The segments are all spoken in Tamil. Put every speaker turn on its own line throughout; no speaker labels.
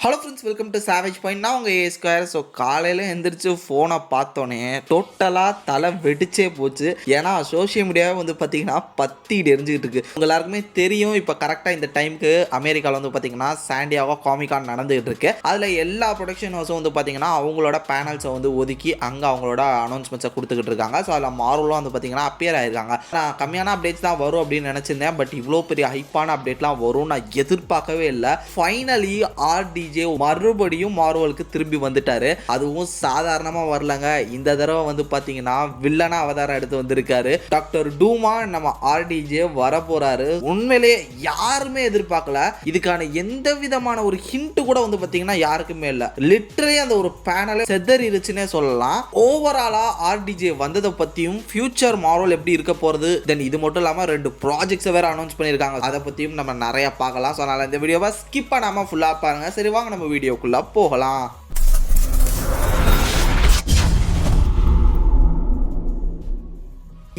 Hello friends, welcome to savage point. நான் உங்கள் ஏ ஸ்கொயர். ஸோ காலையில் எந்திரிச்சு ஃபோனை பார்த்தோன்னே டோட்டலாக தலை வெடிச்சே போச்சு. ஏன்னா சோஷியல் மீடியாவே வந்து பார்த்தீங்கன்னா பத்திட்டு எரிஞ்சுக்கிட்டு இருக்கு. உங்கள் எல்லாருக்குமே தெரியும், இப்போ கரெக்டாக இந்த டைமுக்கு அமெரிக்காவில் வந்து பார்த்தீங்கன்னா சாண்டியாகோ காமிகான் நடந்துகிட்டு இருக்கு. அதில் எல்லா ப்ரொடக்ஷன் ஹவுஸும் வந்து பார்த்தீங்கன்னா அவங்களோட பேனல்ஸை வந்து ஒதுக்கி அங்கே அவங்களோட அனௌன்ஸ்மெண்ட்ஸை கொடுத்துக்கிட்டு இருக்காங்க. ஸோ அதில் மார்வலும் வந்து பார்த்தீங்கன்னா அப்பியர் ஆயிருக்காங்க. நான் கம்மியான அப்டேட்ஸ் தான் வரும் அப்படின்னு நினச்சிருந்தேன். பட் இவ்வளோ பெரிய ஹைப்பான அப்டேட்லாம் வரும் நான் எதிர்பார்க்கவே இல்லை. ஃபைனலி RDJ மறுபடியும் மார்வலுக்கு திரும்பி வந்துட்டாரு. அதுவும் சாதாரணமா வரலங்க. இந்த தடவை வந்து பாத்தீங்கன்னா வில்லனா அவதாரம் எடுத்து வந்திருக்காரு. டாக்டர் டூமா நம்ம RDJ வர போறாரு. உண்மையிலேயே யாருமே எதிர்பார்க்கல. இதுக்கான எந்த விதமான ஒரு ஹிண்ட் கூட வந்து பாத்தீங்கன்னா யாருக்குமே இல்ல. லிட்டரலி அந்த ஒரு பேனலே செதறிடுச்சுன்னே சொல்லலாம். ஓவராலா RDJ வந்ததை பத்தியும் ஃபியூச்சர் மார்வல் எப்படி இருக்க போறது, தென் இது மட்டும் இல்லாம 2 ப்ராஜெக்ட்ஸ் வேற அனௌன்ஸ் பண்ணிருக்காங்க. அதை பத்தியும் நம்ம நிறைய பார்க்கலாம். ஸோ அதனால இந்த வீடியோவை ஸ்கிப் பண்ணாம ஃபுல்லா பாருங்க. சரி, வாங்க நம்ம வீடியோக்குள்ள போகலாம்.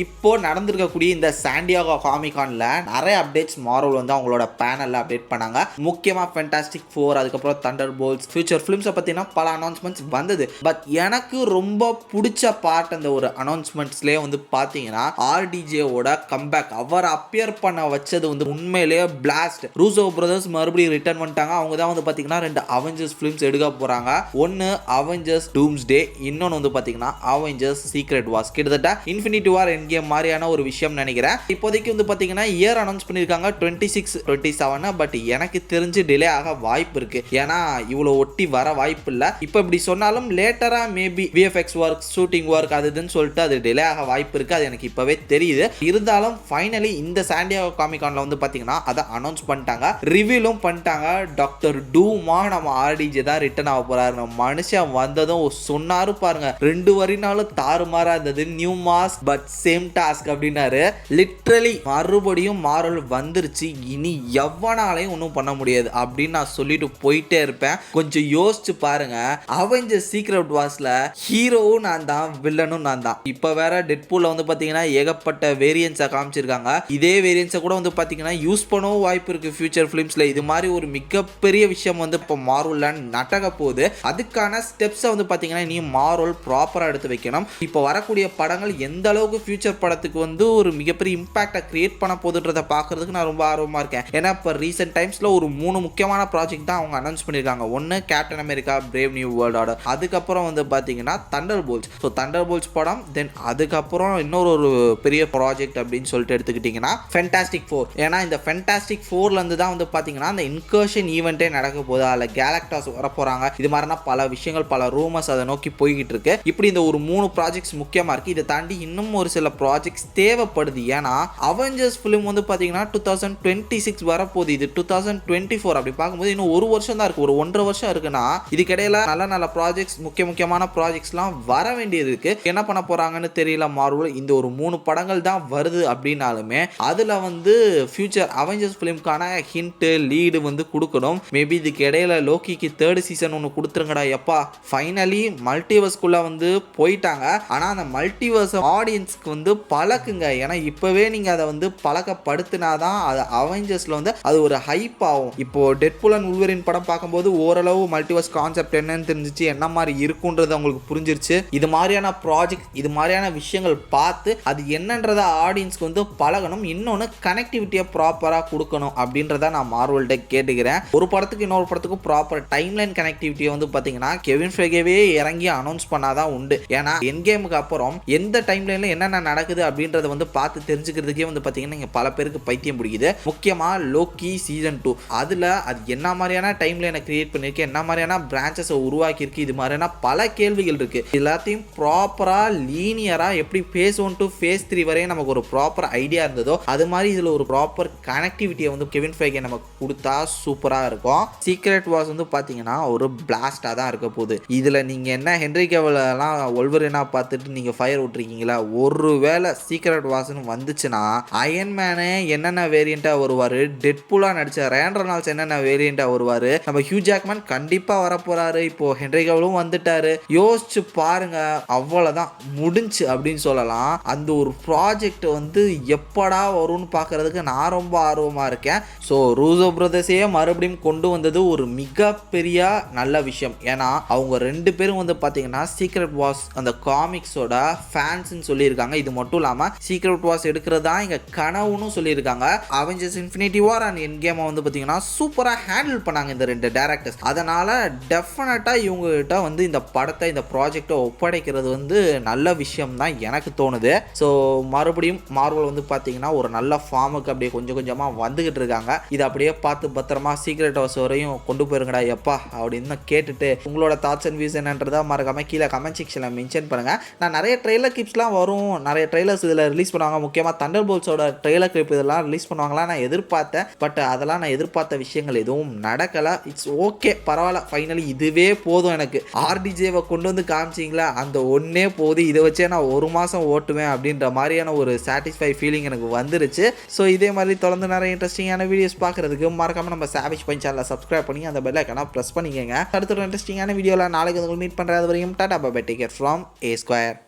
இப்போ நடந்திருக்கக்கூடிய இந்த சாண்டியாகோ காமிகான்ல நிறைய அப்டேட்ஸ் மார்வல் வந்து அவங்களோட பேனல்ல அப்டேட் பண்ணாங்க. முக்கியமாக ஃபேண்டாஸ்டிக் 4, அதுக்கப்புறம் தண்டர் போல்ட்ஸ், ஃபியூச்சர் ஃபிலிம்ஸை பற்றினா பல அனௌன்ஸ்மெண்ட்ஸ் வந்தது. பட் எனக்கு ரொம்ப பிடிச்ச பார்ட் அந்த ஒரு அனௌன்ஸ்மெண்ட்ஸ்லேயே வந்து பார்த்தீங்கன்னா RDJோட கம்பேக். அவர் அப்பியர் பண்ண வச்சது வந்து உண்மையிலேயே பிளாஸ்ட். ரூசோ பிரதர்ஸ் மறுபடியும் ரிட்டர்ன் பண்ணிட்டாங்க. அவங்க தான் வந்து பார்த்தீங்கன்னா 2 அவெஞ்சர்ஸ் ஃபிலிம்ஸ் எடுக்க போகிறாங்க. ஒன்று அவெஞ்சர்ஸ் டூம்ஸ்டே, இன்னொன்று வந்து பார்த்தீங்கன்னா அவெஞ்சர்ஸ் சீக்ரெட் வார்ஸ். கிட்டத்தட்ட இன்ஃபினிட்டி வார் கேம் மாதிரியான ஒரு விஷயம் நினைக்கிறேன். இப்போதைக்கு வந்து பாத்தீங்கன்னா இயர் அனௌன்ஸ் பண்ணிருக்காங்க 26, 27. பட் எனக்கு தெரிஞ்சு டிலே ஆக வாய்ப்பு இருக்கு. ஏன்னா இவ்வளவு ஒட்டி வர வாய்ப்பு இல்ல. இப்போ இப்படி சொன்னாலும் லேட்டரா maybe VFX work, shooting work அதுன்னு சொல்லிட்டு அது டிலே ஆக வாய்ப்பு இருக்கு. அது எனக்கு இப்பவே தெரியுது. இருந்தாலும் ஃபைனலி இந்த சாண்டியாகோ காமிகான்ல வந்து பாத்தீங்கன்னா அதை அனௌன்ஸ் பண்ணிட்டாங்க, ரிவீலும் பண்ணிட்டாங்க. டாக்டர் டூமா நம்ம RDJ தான் ரிட்டர்ன் ஆக போறாரு. நம்ம மனுஷன் வந்ததும் சொன்னாரு பாருங்க, 2 வரினாலும் தாறுமாறா இருந்தது. New mass but same task அப்படின்னாரு. லிட்டரலி மறுபடியும் மார்வல் வந்துருச்சு, இனி எவனாலையும் ஒன்றும் பண்ண முடியாது அப்படின்னு நான் சொல்லிட்டு போயிட்டே இருப்பேன். கொஞ்சம் யோசிச்சு பாருங்க, அவெஞ்சர்ஸ் சீக்ரெட் வார்ஸ்ல ஹீரோவும் நான் தான், வில்லனும் நான் தான். இப்போ வேற டெட்பூல்ல வந்து பாத்தீங்கன்னா ஏகப்பட்ட வேரியன்ஸை காமிச்சிருக்காங்க. இதே வேரியன்ஸை கூட வந்து பாத்தீங்கன்னா யூஸ் பண்ணவும் வாய்ப்பு இருக்கு ஃபியூச்சர் ஃபிலிம்ஸ்ல. இது மாதிரி ஒரு மிகப்பெரிய விஷயம் வந்து இப்போ மார்வல்ல நடக்க போகுது. அதுக்கான ஸ்டெப்ஸை வந்து பாத்தீங்கன்னா இனி மார்வல் ப்ராப்பரா எடுத்து வைக்கணும். இப்போ வரக்கூடிய படங்கள் எந்த அளவுக்கு ஃபியூச்சர் படத்துக்கு வந்து ஒரு மிகப்பெரிய இம்பாக்டை கிரியேட் பண்ண போதுன்றதை பார்க்கறதுக்கு நான் ரொம்ப ஆர்வமாக இருக்கேன். ஏன்னா இப்போ ரீசெண்ட் டைம்ஸில் ஒரு 3 முக்கியமான ப்ராஜெக்ட் தான் அவங்க அனௌன்ஸ் பண்ணியிருக்காங்க. ஒன்று captain America brave new world order, அதுக்கப்புறம் வந்து பார்த்தீங்கன்னா Thunder bolts. So Thunder bolts படம், தென் அதுக்கப்புறம் இன்னொரு பெரிய ப்ராஜெக்ட் அப்படின்னு சொல்லிட்டு எடுத்துக்கிட்டிங்கன்னா ஃபேண்டாஸ்டிக் 4. ஏன்னா இந்த ஃபேண்டாஸ்டிக் 4லேருந்து தான் வந்து பார்த்தீங்கன்னா அந்த இன்கர்ஷன் ஈவெண்ட்டே நடக்க போகுது. அதில் கேலக்டாஸ் வர போகிறாங்க. இது மாதிரினா பல விஷயங்கள், பல ரூமர்ஸ் அதை நோக்கி போய்கிட்டு இருக்கு. இப்படி இந்த ஒரு 3 ப்ராஜெக்ட்ஸ் முக்கியமாக இருக்குது. இதை தாண்டி இன்னும் ஒரு சில ப்ராஜெக்ட்ஸ் தேவைப்படுது. ஏன்னா அவெஞ்சர்ஸ் ஃபிலிம் வந்து பார்த்தீங்கன்னா 2026 வரப்போகுது. இது 2024. அப்படி பார்க்கும்போது இன்னும் ஒரு வருஷம் தான் இருக்கு, ஒரு 1.5 வருஷம் இருக்குன்னா இதுக்கிடையில நல்ல நல்ல ப்ராஜெக்ட்ஸ், முக்கியமான ப்ராஜெக்ட்ஸ்லாம் வர வேண்டியது இருக்கு. என்ன பண்ண போறாங்கன்னு தெரியல மார்வல். இந்த ஒரு 3 படங்கள் தான் வருது அப்படின்னாலுமே அதுல வந்து ஃபியூச்சர் அவெஞ்சர்ஸ் ஃபிலிம்கான ஹிண்ட், லீடு வந்து கொடுக்கணும். மேபி இதுக்கு இடையில லோக்கிக்கு 3rd சீசன் ஒன்று கொடுத்துருங்கடா எப்பா. ஃபைனலி மல்டிவர்ஸ்குள்ள வந்து போயிட்டாங்க. ஆனா அந்த மல்டிவர்ஸ் ஆடியன்ஸ்க்கு வந்து பழக்குங்க. ஏன்னா இப்பவே நீங்க அதை வந்து பழக்கப்படுத்தினாதான் அது அவெஞ்சர்ஸ்ல வந்து அது ஒரு ஹைப் ஆகும். இப்போ டெட்பூல் அண்ட் வூல்வரின் படம் பார்க்கும்போது ஓரளவு மல்டிவர்ஸ் கான்செப்ட் என்னன்னு தெரிஞ்சிச்சு, என்ன மாதிரி இருக்குன்றது உங்களுக்கு புரிஞ்சிருச்சு. இது மாதிரியான ப்ராஜெக்ட், இது மாதிரியான விஷயங்கள் பார்த்து அது என்னன்றத ஆடியன்ஸ்க்கு வந்து பழகணும். இன்னொன்று கனெக்டிவிட்டியை ப்ராப்பரா கொடுக்கணும் அப்படின்றத நான் மார்வல்கிட்ட கேட்டுக்கிறேன். ஒரு படத்துக்கு இன்னொரு படத்துக்கு ப்ராப்பர் டைம்லைன் கனெக்டிவிட்டியை வந்து பார்த்தீங்கன்னா கெவின் ஃபெகேவே இறங்கி அனௌன்ஸ் பண்ணாதான் உண்டு. ஏன்னா என் கேமுக்கு அப்புறம் எந்த டைம்லைன்ல என்னென்ன நடக்குது அப்படின்றத வந்து பார்த்து தெரிஞ்சுக்கிறதுக்கே வந்து பார்த்தீங்கன்னா இங்கே பல பேருக்கு பைத்தியம் பிடிக்குது. முக்கியமாக லோக்கி சீசன் 2 அதில் அது என்ன மாதிரியான டைம்லைனை கிரியேட் பண்ணியிருக்கு, என்ன மாதிரியான பிரான்ச்சஸை உருவாக்கியிருக்கு, இது மாதிரியான பல கேள்விகள் இருக்கு. எல்லாத்தையும் ப்ராப்பராக லீனியராக எப்படி ஃபேஸ் 1 to ஃபேஸ் 3 வரையும் நமக்கு ஒரு ப்ராப்பர் ஐடியா இருந்ததோ அது மாதிரி இதில் ஒரு ப்ராப்பர் கனெக்டிவிட்டியை வந்து கெவின் ஃபெகே நமக்கு கொடுத்தா சூப்பராக இருக்கும். சீக்ரெட் வார்ஸ் வந்து பார்த்தீங்கன்னா ஒரு பிளாஸ்டாக தான் இருக்க போகுது. இதில் நீங்கள் என்ன ஹென்ரி கேவில்லாம் வொல்வரினா பார்த்துட்டு நீங்கள் ஃபயர் விட்டுருக்கீங்களா, ஒரு ஒருவேளை சீக்ரெட் வார்ஸ்னு வந்துச்சுன்னா அயன் மேனே என்னென்ன வேரியண்டா வருவாரு, டெட்பூலா நடிச்ச ரேன் ரெனால்ட்ஸ் என்னென்ன வேரியண்டா வருவாரு, நம்ம ஹியூ ஜாக்மேன் கண்டிப்பா வரப்போறாரு, இப்போ ஹென்ரி கவலும் வந்துட்டாரு. யோசிச்சு பாருங்க, அவ்வளவுதான் முடிஞ்சு அப்படின்னு சொல்லலாம். அந்த ஒரு ப்ராஜெக்ட் வந்து எப்படா வரும்னு பார்க்கறதுக்கு நான் ரொம்ப ஆர்வமா இருக்கேன். ஸோ ரூசோ பிரதர்ஸையே மறுபடியும் கொண்டு வந்தது ஒரு மிகப்பெரிய நல்ல விஷயம். ஏன்னா அவங்க 2 பேரும் வந்து பார்த்தீங்கன்னா சீக்ரெட் வார்ஸ் அந்த காமிக்ஸோட ஃபேன்ஸ்ன்னு சொல்லியிருக்காங்க. இது மட்டும் இல்லாமல் சீக்ரெட் வார்ஸ் எடுக்கிறது தான் எங்கள் கனவுன்னு சொல்லியிருக்காங்க. Avengers infinity war and end கேமை வந்து பார்த்தீங்கன்னா சூப்பராக ஹேண்டில் பண்ணாங்க இந்த 2 டேரக்டர்ஸ். அதனால் டெஃபினட்டாக இவங்ககிட்ட வந்து இந்த படத்தை இந்த ப்ராஜெக்டை ஒப்படைக்கிறது வந்து நல்ல விஷயம் தான் எனக்கு தோணுது. ஸோ மறுபடியும் மார்வல் வந்து பார்த்தீங்கன்னா ஒரு நல்ல ஃபார்முக்கு அப்படியே கொஞ்சம் கொஞ்சமாக வந்துகிட்டு இருக்காங்க. இதை அப்படியே பார்த்து பத்திரமா சீக்ரெட் ஹவுஸ் வரையும் கொண்டு போயிருங்கடா எப்பா அப்படின்னு கேட்டுட்டு உங்களோட தாட்ஸ் அண்ட் வியூஸ் என்னன்றதா மறக்காம கீழே கமெண்ட் செக்ஷனில் மென்ஷன் பண்ணுங்க. நான் நிறைய ட்ரெய்லர் கிளிப்ஸ்லாம் வரும், நிறைய ட்ரெய்லர்ஸ் இதில் ரிலீஸ் பண்ணுவாங்க. முக்கியமாக தண்டர் போல்ஸோட ட்ரெய்லர் கிளிப் இதெல்லாம் ரிலீஸ் பண்ணுவாங்களா நான் எதிர்பார்த்தேன். பட் அதெல்லாம் நான் எதிர்பார்த்த விஷயங்கள் எதுவும் நடக்கலை. இட்ஸ் ஓகே, பரவாயில்ல. ஃபைனலி இதுவே போதும் எனக்கு. ஆர்டிஜேவை கொண்டு வந்து காமிச்சிங்களா, அந்த ஒன்னே போது, இதை வச்சே நான் 1 மாதம் ஓட்டுவேன் அப்படின்ற மாதிரியான ஒரு சாட்டிஸ்ஃபை ஃபீலிங் எனக்கு வந்துருச்சு. ஸோ இதே மாதிரி தொடர்ந்து நிறைய இன்ட்ரெஸ்டிங்கான வீடியோஸ் பார்க்குறதுக்கு மறக்காம நம்ம சாவேஜ் பாயிண்ட் சேனலை சப்ஸ்கிரைப் பண்ணி அந்த பெல் ஐக்கானை ப்ரெஸ் பண்ணிக்கங்க. அடுத்த ஒரு இன்ட்ரெஸ்டிங்கான வீடியோவில் நாளைக்கு உங்களுக்கு மீட் பண்ணுறது வரையும் tata bye bye, take care from A Square.